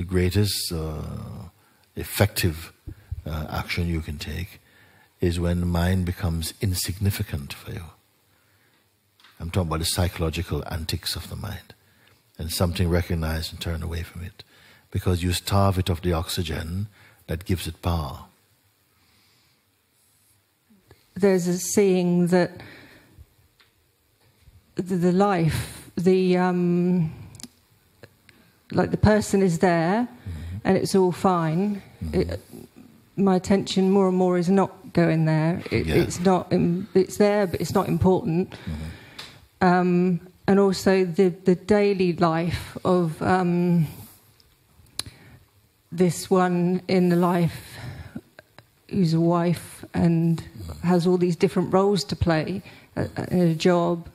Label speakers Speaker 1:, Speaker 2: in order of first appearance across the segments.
Speaker 1: the greatest effective action you can take is when the mind becomes insignificant for you. I'm talking about the psychological antics of the mind. And something recognized and turned away from it. Because you starve it of the oxygen that gives it power.
Speaker 2: There's a saying that the life, like the person is there, and it's all fine. My attention more and more is not going there. It's not. It's there, but it's not important. And also the daily life of this one in the life who's a wife and has all these different roles to play in a job.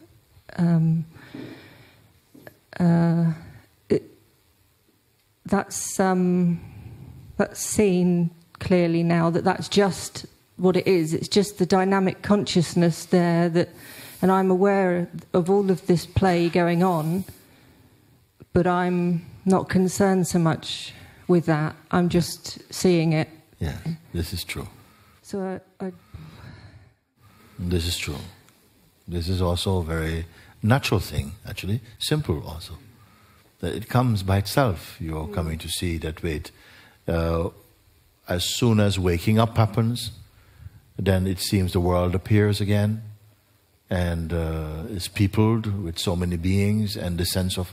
Speaker 2: That's seen clearly now that's just what it is. It's just the dynamic consciousness there and I'm aware of all of this play going on, but I'm not concerned so much with that. I'm just seeing it.
Speaker 1: Yeah, this is true.
Speaker 2: So
Speaker 1: This is true. This is also a very natural thing, actually. Simple also. That it comes by itself. You're coming to see that, wait, as soon as waking up happens, then it seems the world appears again and is peopled with so many beings, and the sense of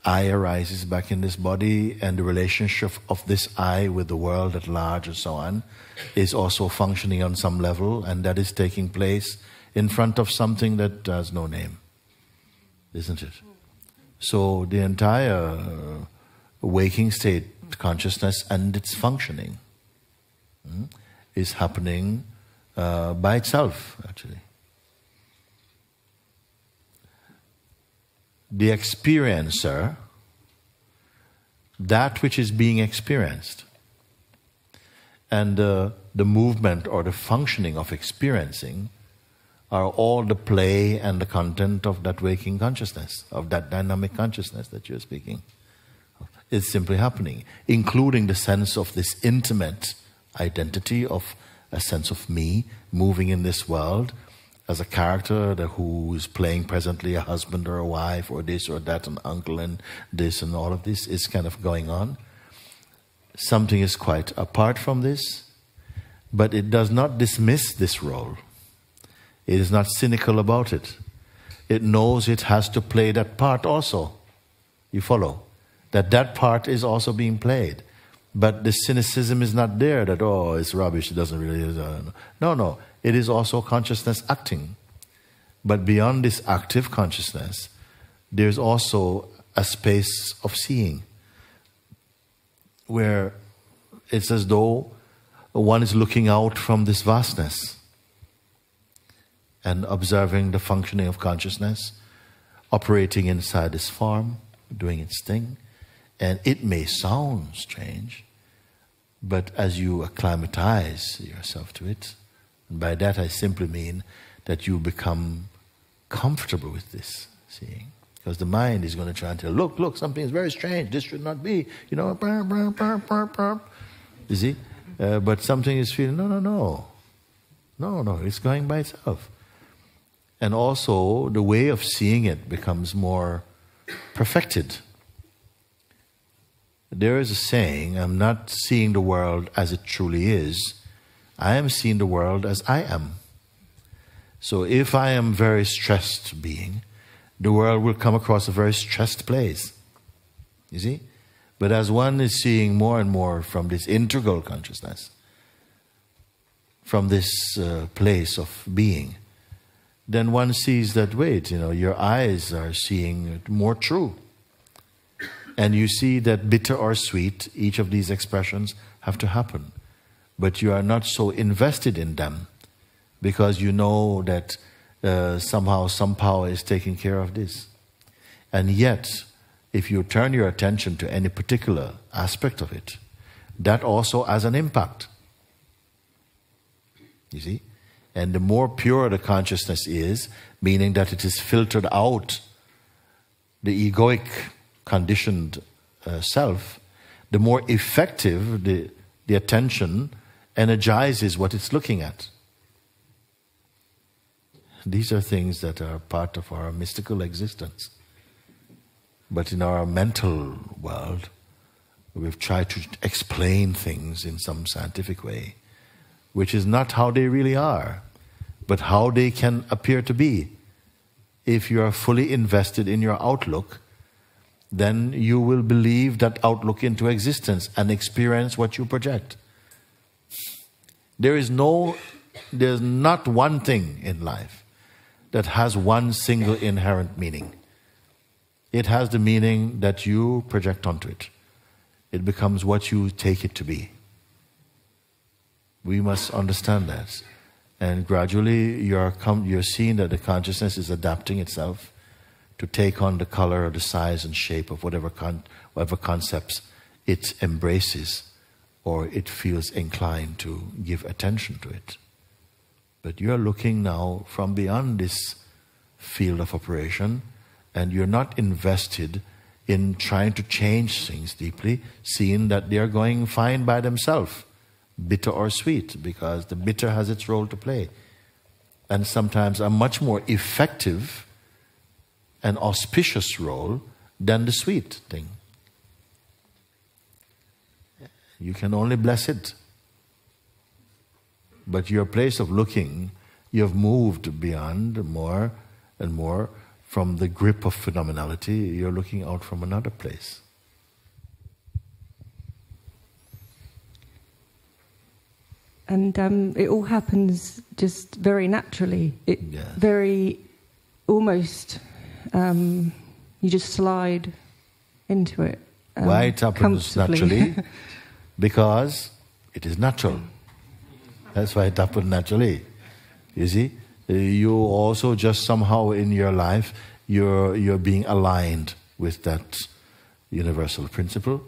Speaker 1: I arises back in this body, and the relationship of this I with the world at large and so on is also functioning on some level, and that is taking place in front of something that has no name, isn't it? So the entire waking state consciousness and its functioning is happening by itself, actually. The experiencer, that which is being experienced, and the movement or the functioning of experiencing are all the play and the content of that waking consciousness, of that dynamic consciousness that you're speaking. It's simply happening, including the sense of this intimate identity of a sense of me moving in this world as a character who is playing presently a husband or a wife or this or that, an uncle and this and all of this is kind of going on. Something is quite apart from this, but it does not dismiss this role. It is not cynical about it. It knows it has to play that part also. You follow? That part is also being played. But the cynicism is not there that, oh, it's rubbish, it doesn't really... No. It is also consciousness acting. But beyond this active consciousness, there's also a space of seeing, where it's as though one is looking out from this vastness and observing the functioning of consciousness, operating inside this form, doing its thing. And it may sound strange, but as you acclimatize yourself to it, and by that I simply mean that you become comfortable with this seeing. Because the mind is going to try and tell, look, something is very strange, this should not be, you know, you see? But something is feeling, no, it's going by itself. And also, the way of seeing it becomes more perfected. There is a saying, I'm not seeing the world as it truly is, I am seeing the world as I am. So if I am a very stressed being, the world will come across a very stressed place. You see? But as one is seeing more and more from this integral consciousness, from this place of being, then one sees that, wait, you know, your eyes are seeing more true. And you see that bitter or sweet, each of these expressions have to happen. But you are not so invested in them because you know that somehow some power is taking care of this. And yet, if you turn your attention to any particular aspect of it, that also has an impact. You see? And the more pure the consciousness is, meaning that it is filtered out the egoic conditioned self, the more effective the attention energizes what it's looking at. These are things that are part of our mystical existence. But in our mental world, we've tried to explain things in some scientific way, which is not how they really are, but how they can appear to be. If you are fully invested in your outlook, then you will believe that outlook into existence and experience what you project. There's not one thing in life that has one single inherent meaning. It has the meaning that you project onto it. It becomes what you take it to be. We must understand that. And gradually you're seeing that the consciousness is adapting itself to take on the color or the size and shape of whatever concepts it embraces or it feels inclined to give attention to it. But you're looking now from beyond this field of operation, and you're not invested in trying to change things deeply, seeing that they're going fine by themselves, bitter or sweet, because the bitter has its role to play. And sometimes a much more effective and auspicious role than the sweet thing. You can only bless it. But your place of looking, you have moved beyond more and more from the grip of phenomenality. You're looking out from another place.
Speaker 2: And it all happens just very naturally. Very almost, you just slide into it.
Speaker 1: Why it happens naturally? Because it is natural. That's why it happens naturally. You see? You also just somehow in your life, you're being aligned with that universal principle,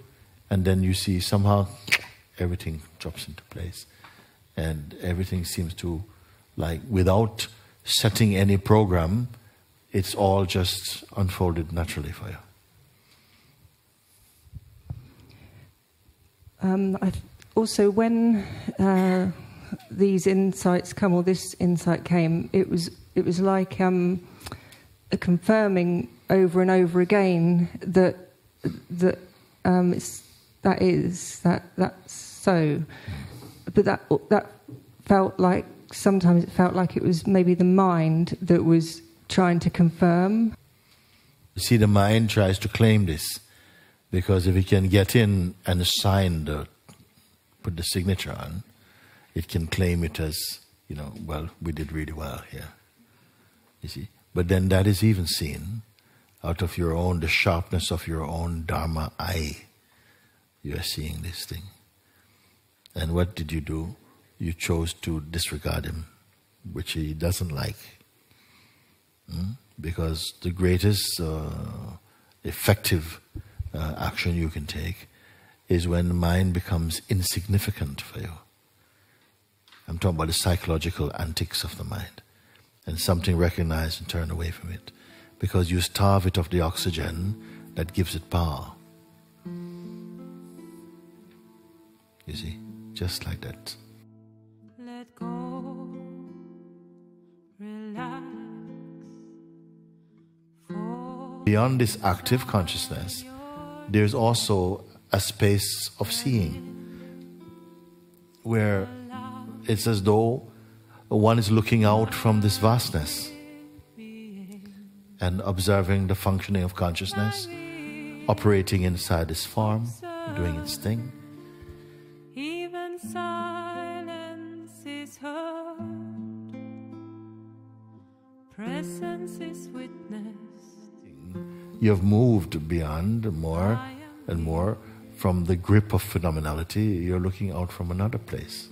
Speaker 1: and then you see somehow everything drops into place. And everything seems to, like, without setting any program, it's all just unfolded naturally for you.
Speaker 2: Also, when these insights come, or this insight came, it was like a confirming over and over again that that's so. But that felt like, sometimes it felt like it was maybe the mind that was trying to confirm.
Speaker 1: You see, the mind tries to claim this, because if it can get in and put the signature on, it can claim it as, well, we did really well here. You see? But then that is even seen out of the sharpness of your own Dharma eye. You are seeing this thing. And what did you do? You chose to disregard him, which he doesn't like. Because the greatest effective action you can take is when the mind becomes insignificant for you. I'm talking about the psychological antics of the mind. And something recognized and turned away from it. Because you starve it of the oxygen that gives it power. You see? Just like that.
Speaker 3: Let go, relax.
Speaker 1: Beyond this active consciousness, there's also a space of seeing, where it's as though one is looking out from this vastness and observing the functioning of consciousness, operating inside this form, doing its thing.
Speaker 3: Even silence is heard. Presence is witnessed.
Speaker 1: You have moved beyond more and more from the grip of phenomenality. You're looking out from another place.